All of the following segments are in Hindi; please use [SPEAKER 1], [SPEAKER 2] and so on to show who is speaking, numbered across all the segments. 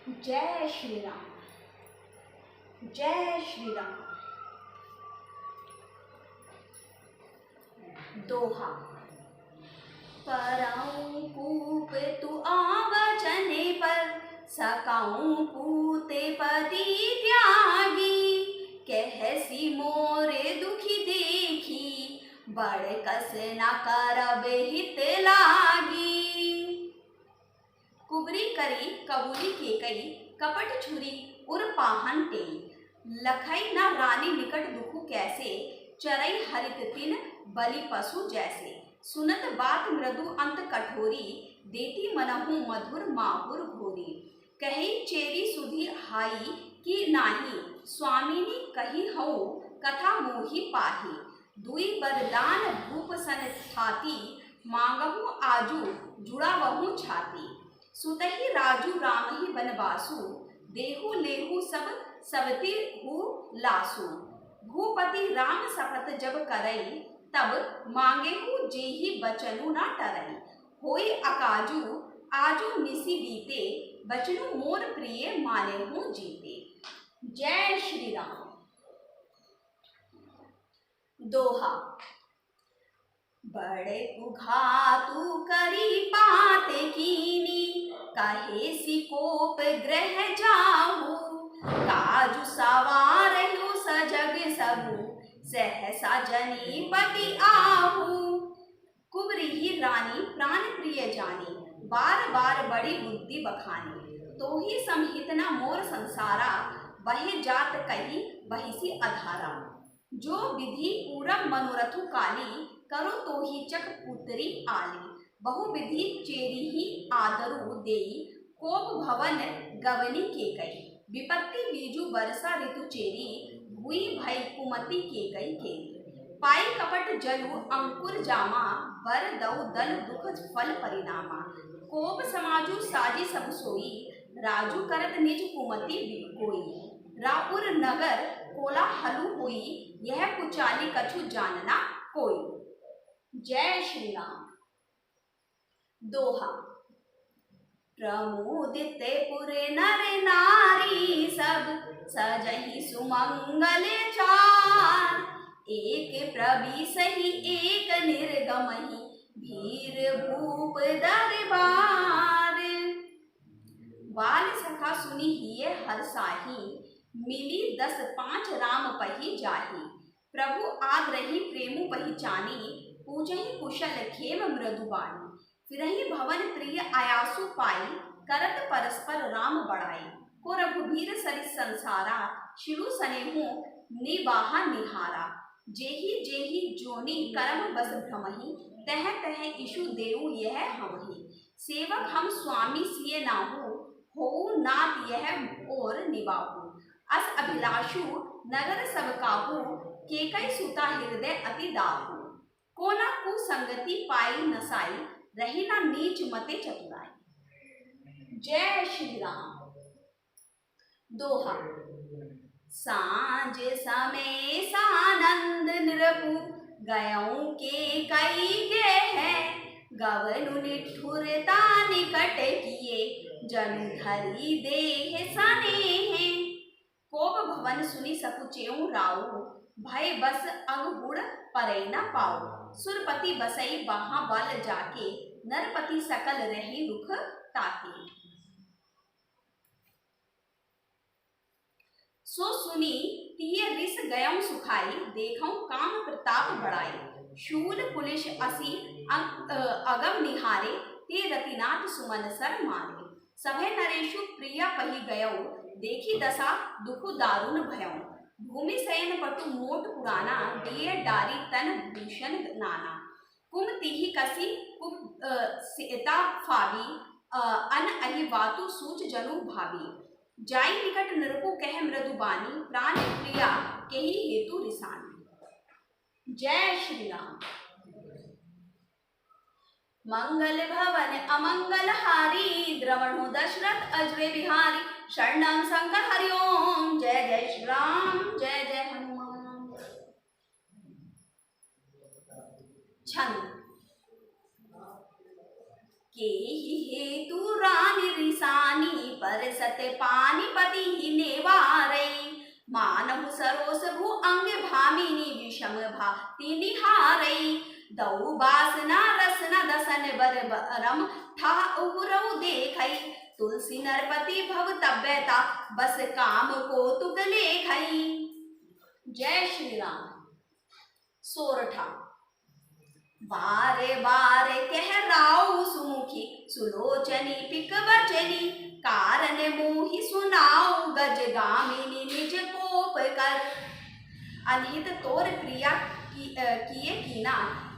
[SPEAKER 1] जय श्री राम। जय श्री राम। दोहा। परऊं कूप तु आवचने पर, सकाऊं पूते पति त्यागी। कहसी मोरे दुखी देखी, बड़ कस न करब हित लागी। कुबरी करी कबूली केकई, कपट छुरी उर पाहन टेई। लखई न रानी निकट दुखु कैसे, चरई हरित तिन बलि पशु जैसे। सुनत बात मृदु अंत कठोरी, देती मनहु मधुर माहुर घोरी। कही चेरी सुधी हाई कि नाही, स्वामिनी कही हऊ कथा मोहि पाही। दुई बरदान भूप सन छाती, मांगहु आजू जुड़ावहु छाती। सुतहि राजू रामहि बनवासु, देहु लेहु सब सवति हु लासु। भूपति राम शपथ जब करई, तब मांगेहु जेहि बचनु न टरई। होई अकाजू आजू निसि बीते, बचनु मोर प्रिय मानेहु जीते। जय श्री राम। दोहा। बड़े उघातु करी पाते कीनी, कहे सिकोप ग्रह जाहू। काजु सवारहु सजग सबु, सहसा जनी पति आहू। कुबरी ही रानी प्राण प्रिय जानी, बार बार बड़ी बुद्धि बखानी। तो ही समहित न मोर संसारा, बहे जात कही बहिसी अधारा। जो विधि पूरब मनोरथु काली, करो तो ही चक पुत्री आली। बहु विधि चेरी ही आदरु देई, कोप भवन गवनी केकई। विपत्ति बीजु वर्षा ऋतु चेरी, हुई भई कुमति केकई केरी। पाई कपट जलु अंकुर जामा, बर दऊ दल दुख फल परिणामा। कोप समाजु साजी सब सोई, राजू करत निज कुमति कोई। रापुर नगर कोला हलु हुई, यह कुचाली कछु जानना कोई। जय श्री राम। दोहा। प्रमुदित पुरे नर नारी सब, सजहि सुमंगल चार। एक प्रविशहि एक निर्गमहि, भीर भूप दरबार। बाल सखा सुनी हिये हरसाही, मिली 10 5 राम पही जाही। प्रभु आग्रही प्रेमु पहिचानी, पूजहि कुशल खेम मृदुबानी। फिरहि भवन प्रिय आयासु पाई, करत परस्पर राम बड़ाई। को रघुबीर सरिस संसारा, शिरु सनेहु निबाहा निहारा। जेहि जेहि जोनि करम बस भ्रमहि, तह तह इषु देउ यह हमहि। सेवक हम स्वामी सिय नाहु, होउ नाथ यह और निबाहु। अस अभिलाषु नगर सब काहू, केकई सुता हृदय अति दाहू। को न कुसंगति पाई नसाई, रही न नीच मते चतुराई। जय श्री राम। दोहा। सांझ समय सानंद निरपु, गयऊ के कई गे है। गवनु निठुरता निकट किए, जनु धरी देह सने हैं। कोप भवन सुनी सकुचेऊ राऊ, भय बस अगुड़ परई न पाऊ। सुरपति बसई वहां बल जाके, नरपति सकल रही रुख ताके। सो सुनी तिये रिस गयम सुखाई, देखऊं काम प्रताप बढ़ाई। शूल पुलिस असी अगम निहारे, ते रतिनाथ सुमन सर मारे। सभे नरेशु प्रिया पही गयऊ, देखी दशा दुखु दारुण भयऊ। भूमि शयन पटु मोट पुराना, दिए डारी तन भूषण नाना। कुम तिहि कसी सीता फावी, अन अहि वातु सूच जनु भावी। जाई निकट नृपु कह मृदुबानी, प्राण प्रिया केहि हेतु रिसानी। जय श्री राम। मंगल भवन अमंगल हारी, द्रवणु दशरथ अजरे बिहारी। शरणं शंकर हरि ओम। जय जय श्री राम। जय जय हनुमान। छंद। के ही हेतु रानी रिसानी पर सत्य पानीपति ही नेवारे मानहु सरोस भू अंग भामिनी विषम भाति निहारे दऊ बासना रसना दसन बर बरम था उरऊ देखई तुलसी नरपति भव तब्यता बस काम को तुक लेखई। जय श्री राम। सोरठा। बारे बारे कह राउ सुमुखी सुलोचनी पिक बचनी कारण मोहि सुनाऊ गज गामिनी निज कोप कर अनहित तोर क्रिया किए कीना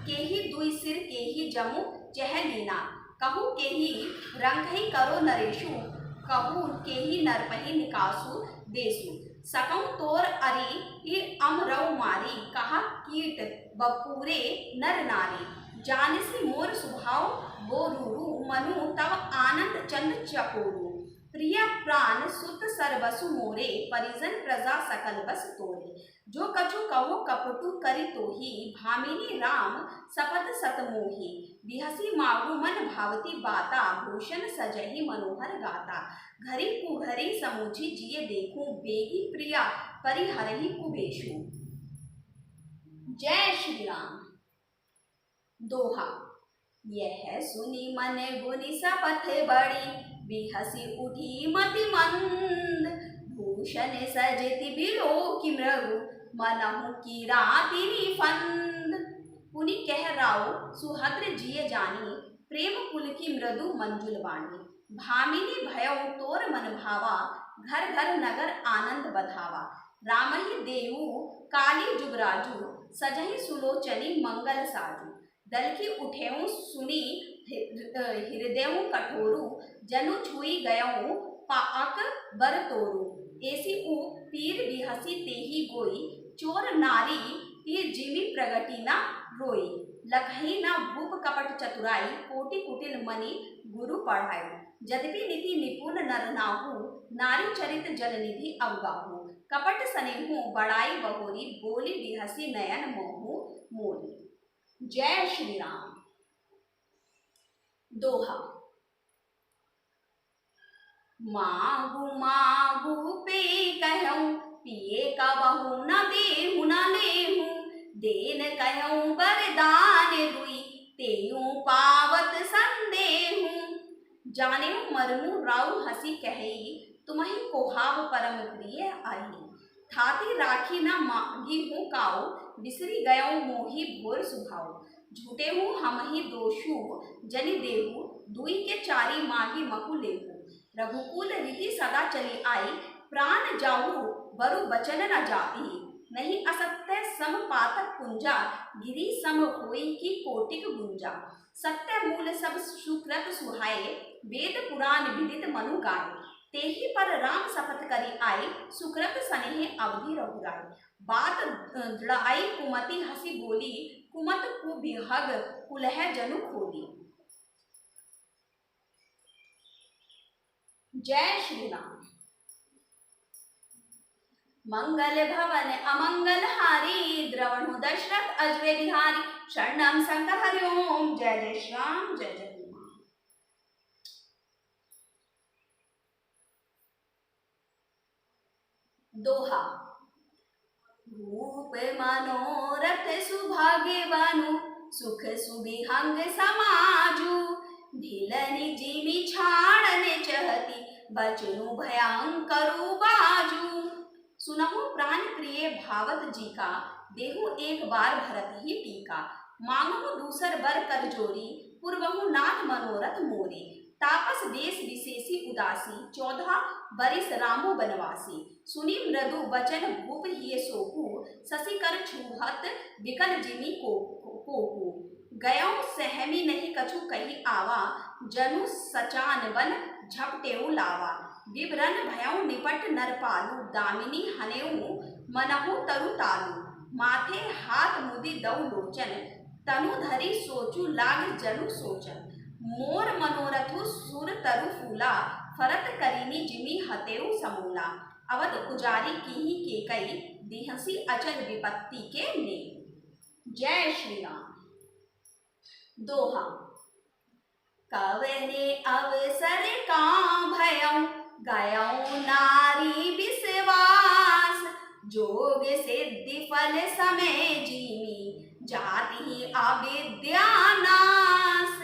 [SPEAKER 1] केही दुई सिर केही जमु चह लीना कहू केही रंगहि करो नरेशु कहू केही नरपहि निकासु देसु सकम तोर अरि ही अमरऊ मारी कहा कीट बपूरे नर नारी जानसी मोर स्वभाव बोरूरु मनु तव आनंद चंद चकोरू प्रिय प्राण सुत सरबसु मोरे परिजन प्रजा सकल बस तोरे जो कछु कहो कपटु करी तोही भामिनी राम सपथ सत मोही बिहसी मागु मन भावती बाता भूषण सजहि मनोहर गाता घरी कुघरी समूची जिये देखूं बेगी प्रिया परिहरहि कुबेशु। जय श्री राम। दोहा। यह सुनी मन गुनी सपथ बड़ी बिहसी उठी मति मंद भूषण सजति बिलो की मृगु मनहु की रातिनी फंद पुनि कह राव सुहद्र जिये जानी प्रेम कुल की मृदु मंजुल वाणी भामिनी भयउ तोर मन भावा घर घर नगर आनंद बधावा रामहि देऊ काली जुगराजू सजहि सुलोचनी मंगल साजू दल की उठेऊ सुनी हृदय कठोरू जनु छुई गयऊ पाक बर तोरू ऐसी ऊ पीर बिहसी तेही गोई चोर नारी ये जिमी प्रगति न रोई लखही न भूप कपट चतुराई कोटि कुटिल मणि गुरु पढ़ाई यद्यपि नीति निपुण नर नाहु नारी चरित जल निधि अवगाहु कपट स्नेहु बड़ाई बहोरी बोली बिहसी नयन मोहु मोरी। जय श्री राम। दोहा। मागु मागु पे कहूं पिए का बहु न देहु न लेहु देन कहूं बरदान दुई तेयूं पावत संदेहु जाने मरमु राउ हसी कही तुम्हि कोहाव परम प्रिय आई थाती राखी न मांगी हूँ काऊ बिसरी गयऊ मोही भोर सुभाऊ झूठे हूँ हम ही दोषु जनि देहु दुई के चारी माही महु लेहु रघुकुल रीति सदा चली आई प्राण जाऊ बरु बचन न जाती नहीं असत्य सम पातक कुंजा गिरी सम होई की कोटिक गुंजा सत्य मूल सब सुकृत सुहाए वेद पुराण विदित मनु गाए तेही पर राम शपथ करी आई सुकृत स्नेह अवधि रघुराई बात दृढ़ाई कुमति हसी बोली कुमत कु बिहग कुलह जनु खोली। जय श्री राम। मंगल भवन अमंगल हारी द्रवणु दशरथ अजरे बिहारी शरणम शंकर हरि ओम। जय जय श्री राम। जय जय। दोहा। रूप मनोरथ सुभाग्य बनु सुख सुबिहंग समाजू ढिलनि जिमि छाड़ने चहती बचनु भयंकरु बाजू सुनहु प्राण प्रिय भावत जी का देहु एक बार भरत ही टीका मांगहु दूसर बर कर जोरी पूर्वहु नाथ मनोरथ मोरी तापस देश विशेषी उदासी 14 बरिस रामो बनवासी सुनी मृदु बचन भूप हिय सोकू शशि कर छूहत विकल जिमी कोकू गयौ सहमी नहीं कछु कही आवा जनु सचान बन झपटेऊ लावा विवरण भयौ निपट नरपालू दामिनी हनेऊ मनहु तरु तालू माथे हाथ मुदी दौ लोचन तनु धरी सोचू लाग जनु सोचन मोर मनोरथु सुर तरु फूला फरत करीनी जिमी हतेऊ समूला अवध उजारी की के कई दिहसी अचल विपत्ति के ने। जय श्री राम। दोहा। कवने अवसर का भयं गयौ नारी विश्वास, जोग सिद्धि फल समय जीमी जाति ही अविद्या नाश।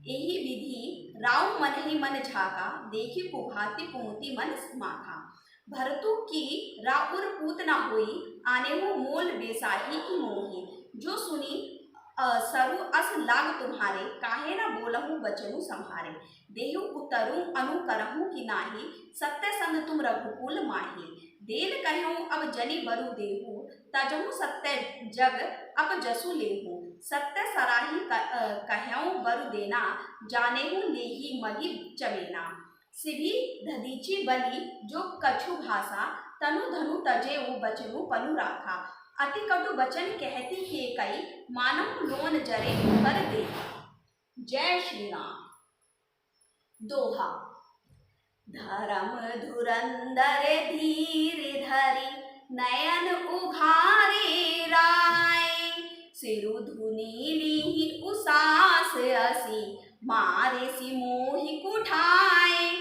[SPEAKER 1] यही विधि राव मन ही मन झाका, देखी कुभाति कुमति मन माथा। भरतु की राउर पूत न होई, आने हो मोल बेसाही की मोही। जो सुनी सरु अस लाग तुम्हारे, काहे न बोलहु बचनु सम्हारे। देहु उतरु अनुकरहु की नाही, सत्य संग तुम रघुकुल माही। देल कहूँ अब जनि बरु देहु, तजहु सत्य जग अब जसु लेहु। सत्य सराही कहूँ बरु देना, जानेहु लेही मही चबेना। सिभी धदीची बलि जो कछु भाषा, तनु धनु तजे वो बचनु पनु राखा। अति कटु बचन कहती के कई, मानव लोन जरे कर दे। जय श्री राम। दोहा। धर्म धुरंधर धीर धरि, नयन उघारे राय। सिरु धुनी लीहि उसास असी, मारे सी मोहि कुठाए।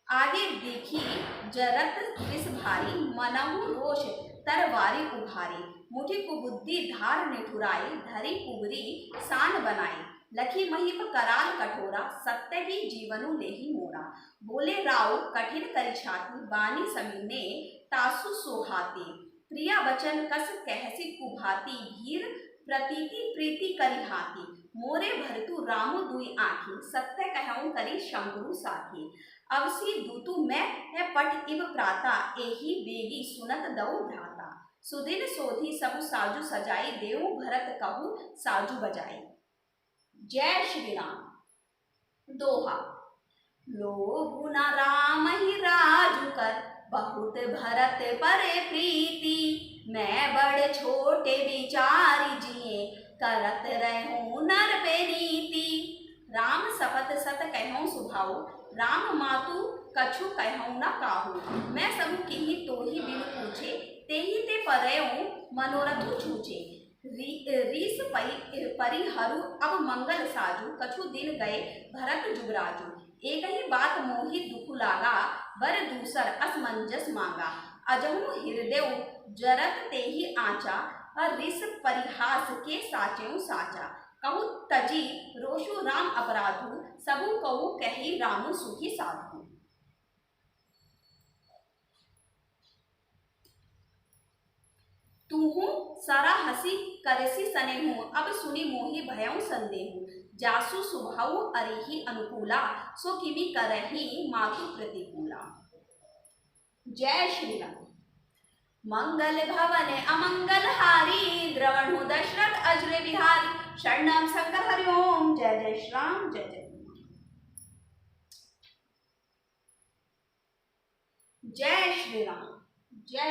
[SPEAKER 1] आगे देखी जरत विष भारी, मनहु रोष तरवारी उभारी। मुठि कुबुद्धि धार निठुराई, धरी कुबरी सान बनाई। लखी महीप कराल कठोरा, सत्य ही जीवनु लेहि मोरा। बोले राव कठिन करि छाती, बानी समीने तासु सोहाती। प्रिया वचन कस कहसी कुभाती, धीर प्रतीति प्रीति करि हाथी। मोरे भरतु रामु दुई आँखी, सत्य कहूँ करी शंकरु साथी। अवसी दूतु मैं है पठ इव प्राता, एही बेगी सुनत दऊ भ्राता। सुदिन सोधी सबु साजु सजाई, देव भरत कहु साजु बजाई। जय श्री राम। दोहा। लोभु न राम ही राजु कर, बहुत भरत परे प्रीति। मैं बड़ छोटे विचारी जिए, करत रहूं नर पे नीति। राम सपत सत कहूँ सुभाऊ, राम मातु कछु कहूँ न काहू। मैं सबु किहि तोहि बिनु पूछे, तेहि ते परयऊँ मनोरथ छूचे। रीस परिहरु अब मंगल साजु, कछु दिन गए भरत जुगराजु। एक ही बात मोहि दुख लागा, बर दूसर असमंजस मांगा। अजहु हृदय जरत तेहि आचा, और रिस परिहास के साचेऊ साचा। कहु तजी रोषु राम अपराधु, सबु कहु कही रामु सुखी साधु। तूहू सारा हसी करसी सनेहू, अब सुनी मोहि भयऊ संदेहू। जासु सुभाऊ अरिहि अनुकूला, सो किमि करहि मातु प्रतिकूला। जय श्री राम। मंगल भवन अमंगल हारी, द्रवणु दशरथ अजर बिहारी। शरणम शंकर हरि ओम। जय जय श्री राम। जय जय। जय श्री राम। जय।